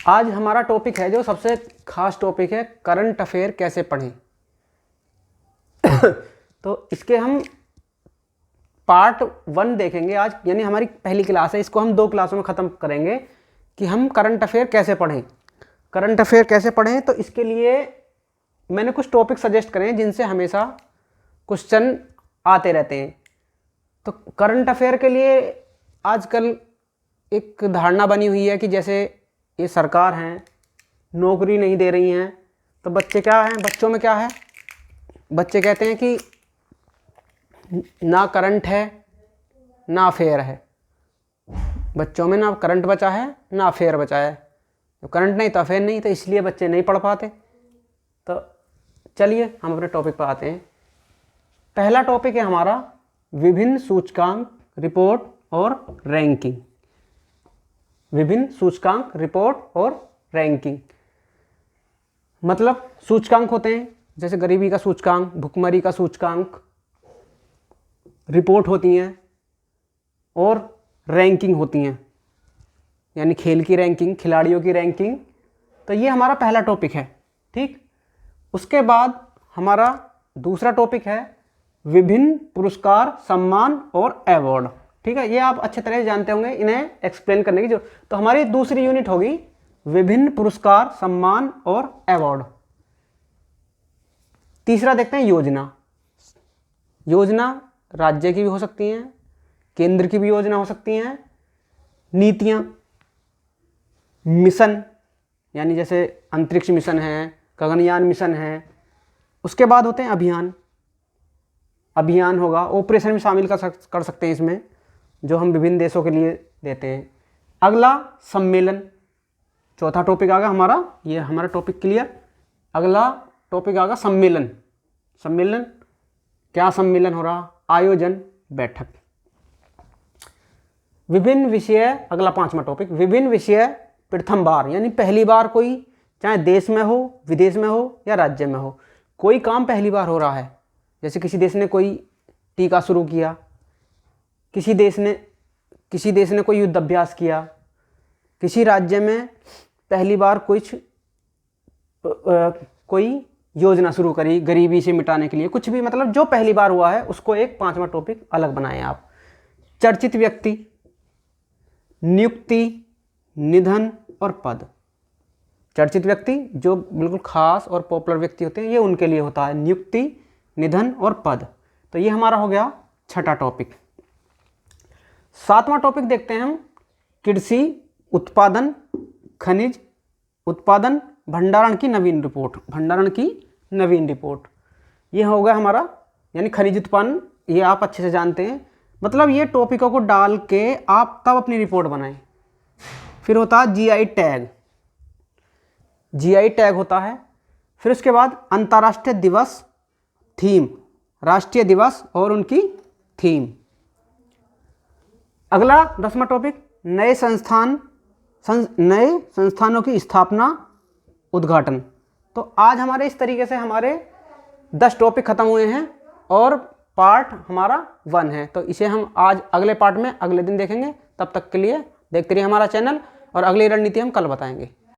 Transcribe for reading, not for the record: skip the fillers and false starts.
आज हमारा टॉपिक है जो सबसे खास टॉपिक है, करंट अफेयर कैसे पढ़ें। तो इसके हम पार्ट 1 देखेंगे आज, यानी हमारी पहली क्लास है, इसको हम 2 क्लासों में ख़त्म करेंगे कि हम करंट अफेयर कैसे पढ़ें। करंट अफेयर कैसे पढ़ें, तो इसके लिए मैंने कुछ टॉपिक सजेस्ट करे हैं जिनसे हमेशा क्वेश्चन आते रहते हैं। तो करंट अफेयर के लिए आजकल एक धारणा बनी हुई है कि जैसे ये सरकार हैं, नौकरी नहीं दे रही हैं, तो बच्चे क्या हैं, बच्चों में क्या है, बच्चे कहते हैं कि ना करंट है ना अफेयर है। बच्चों में ना करंट बचा है ना अफेयर बचा है, तो करंट नहीं तो अफेयर नहीं, तो इसलिए बच्चे नहीं पढ़ पाते। तो चलिए हम अपने टॉपिक पर आते हैं। पहला टॉपिक है हमारा विभिन्न सूचकांक, रिपोर्ट और रैंकिंग। विभिन्न सूचकांक, रिपोर्ट और रैंकिंग मतलब सूचकांक होते हैं जैसे गरीबी का सूचकांक, भुखमरी का सूचकांक, रिपोर्ट होती हैं और रैंकिंग होती हैं, यानी खेल की रैंकिंग, खिलाड़ियों की रैंकिंग। तो ये हमारा पहला टॉपिक है, ठीक। उसके बाद हमारा दूसरा टॉपिक है विभिन्न पुरस्कार, सम्मान और अवार्ड, ठीक है। ये आप अच्छे तरह से जानते होंगे, इन्हें एक्सप्लेन करने की जो। तो हमारी दूसरी यूनिट होगी विभिन्न पुरस्कार, सम्मान और अवार्ड। तीसरा देखते हैं योजना। योजना राज्य की भी हो सकती हैं, केंद्र की भी योजना हो सकती हैं। नीतियां, मिशन, यानी जैसे अंतरिक्ष मिशन है, गगनयान मिशन है। उसके बाद होते हैं अभियान। अभियान होगा, ऑपरेशन में शामिल कर सकते हैं इसमें, जो हम विभिन्न देशों के लिए देते हैं। अगला सम्मेलन, चौथा टॉपिक आ गया हमारा, ये हमारा टॉपिक क्लियर। अगला टॉपिक आ गया सम्मेलन। सम्मेलन क्या सम्मेलन हो रहा, आयोजन, बैठक। विभिन्न विषय, अगला 5वां टॉपिक विभिन्न विषय प्रथम बार, यानी पहली बार कोई, चाहे देश में हो, विदेश में हो या राज्य में हो, कोई काम पहली बार हो रहा है। जैसे किसी देश ने कोई टीका शुरू किया, किसी देश ने कोई युद्ध अभ्यास किया, किसी राज्य में पहली बार कोई योजना शुरू करी गरीबी से मिटाने के लिए, कुछ भी, मतलब जो पहली बार हुआ है उसको एक 5वां टॉपिक अलग बनाएं आप। चर्चित व्यक्ति, नियुक्ति, निधन और पद। चर्चित व्यक्ति जो बिल्कुल खास और पॉपुलर व्यक्ति होते हैं, ये उनके लिए होता है नियुक्ति, निधन और पद। तो ये हमारा हो गया छठा टॉपिक। 7वां टॉपिक देखते हैं हम कृषि उत्पादन, खनिज उत्पादन, भंडारण की नवीन रिपोर्ट। भंडारण की नवीन रिपोर्ट ये हो गया हमारा, यानी खनिज उत्पादन, ये आप अच्छे से जानते हैं। मतलब ये टॉपिकों को डाल के आप तब अपनी रिपोर्ट बनाएं। फिर होता है जीआई टैग। जीआई टैग होता है। फिर उसके बाद अंतर्राष्ट्रीय दिवस, थीम, राष्ट्रीय दिवस और उनकी थीम। अगला 10वां टॉपिक नए संस्थानों की स्थापना, उद्घाटन। तो आज हमारे इस तरीके से हमारे 10 टॉपिक खत्म हुए हैं और पार्ट हमारा 1 है। तो इसे हम आज अगले पार्ट में अगले दिन देखेंगे। तब तक के लिए देखते रहिए हमारा चैनल, और अगली रणनीति हम कल बताएंगे।